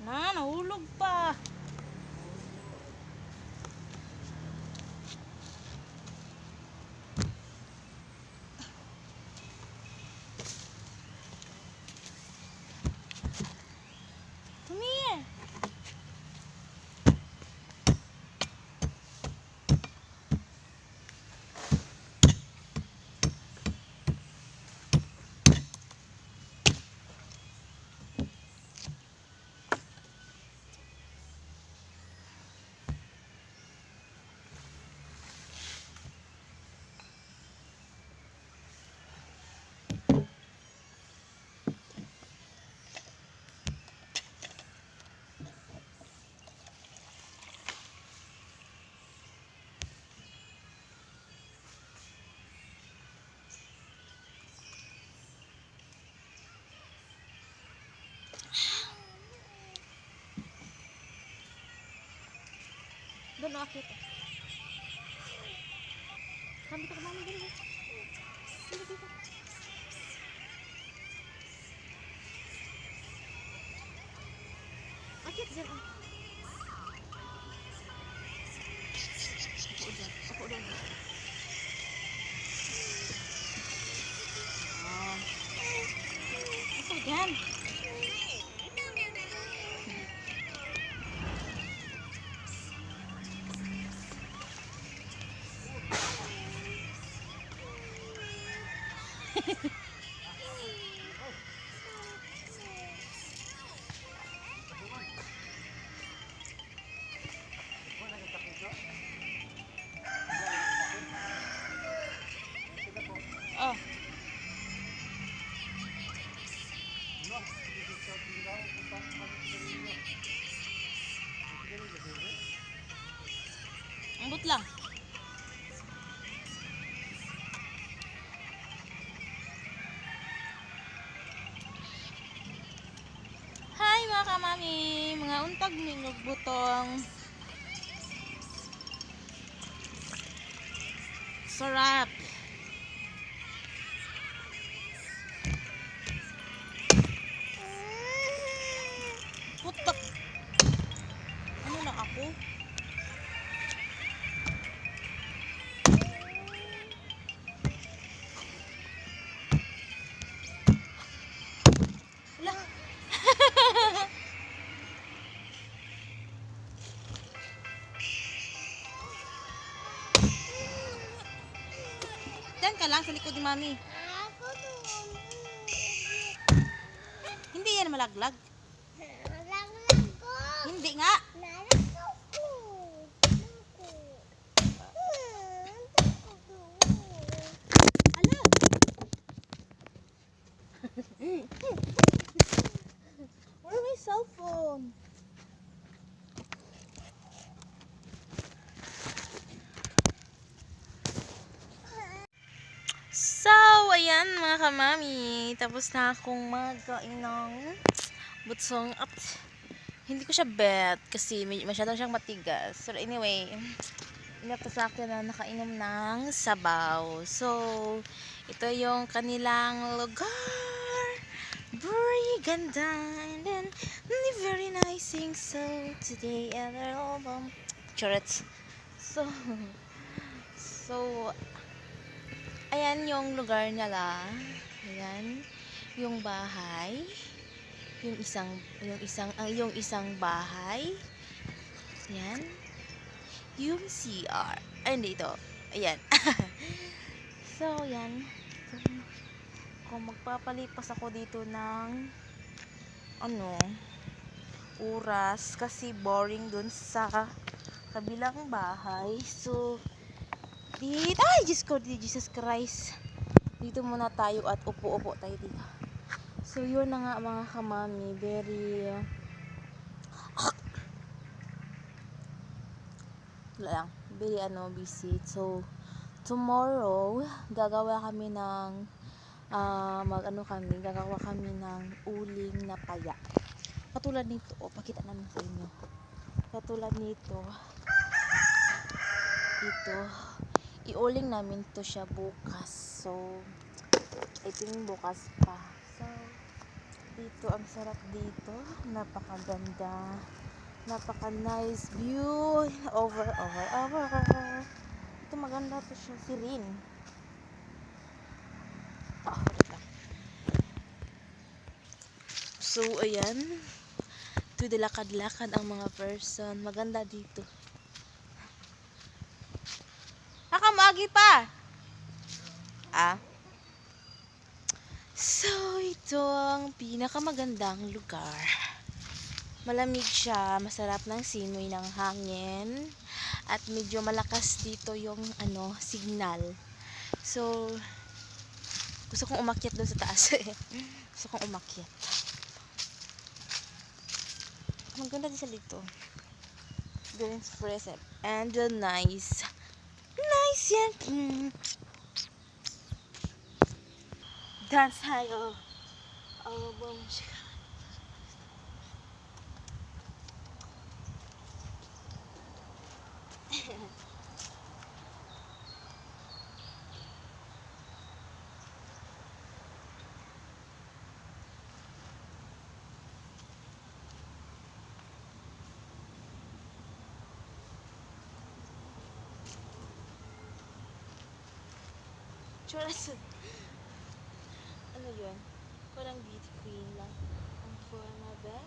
Nahulog pa. Come here. Doon akit. Kami ka mami dito. Dito dito. Akit dyan. Ako dyan. Ako dyan. Ako dyan. Oh. Ambot lang. Hi mga kamami, mga untag mingog butong. Sarap. Putok. Ano na ako? Wala. Diyan ka lang sa likod ni mami. Hindi yan malaglag. Hindi nga. Ala. Where's my cell phone? So, ayan mga kamami. Tapos na akong magkain ng butsong at hindi ko siya bet kasi masyadong siyang matigas. So, anyway, inapos sa akin na nakainom ng sabaw. So, ito yung kanilang lugar. Very ganda and then very nice thing. So, today, album. Charot. So, ayan yung lugar nila. Ayan. Yung bahay. Yung isang bahay. Ayan. Yung CR. Ay, hindi ito. Ayan. So, ayan. So, kung magpapalipas ako dito ng oras kasi boring dun sa kabilang bahay. So, dito, ay, Jesus Christ. Dito muna tayo at upo-upo tayo dito. So, yun na nga mga kamami. Very, busy. So, tomorrow, gagawa kami ng, gagawa kami ng uling na paya. Katulad nito, pakita namin sa inyo. Katulad nito, ito, iuling namin to siya bukas. So, I think bukas pa. So, dito, ang sarap dito. Napakaganda. Napaka-nice view. Over. Ito maganda to siya. Si Rin. Wait lang. So, ayan. Ito dilakad-lakad ang mga person. Maganda dito. Nakamagi pa! So, ito ang pinakamagandang lugar. Malamig siya, masarap ng simoy ng hangin, at medyo malakas dito yung signal. So, gusto kong umakyat doon sa taas. Gusto kong umakyat. Maganda din sa dito. Very expressive and nice. Nice yan. Dance tayo. Bong. Chorus. Ano yun? Parang beauty queen lang. Ang forma ba?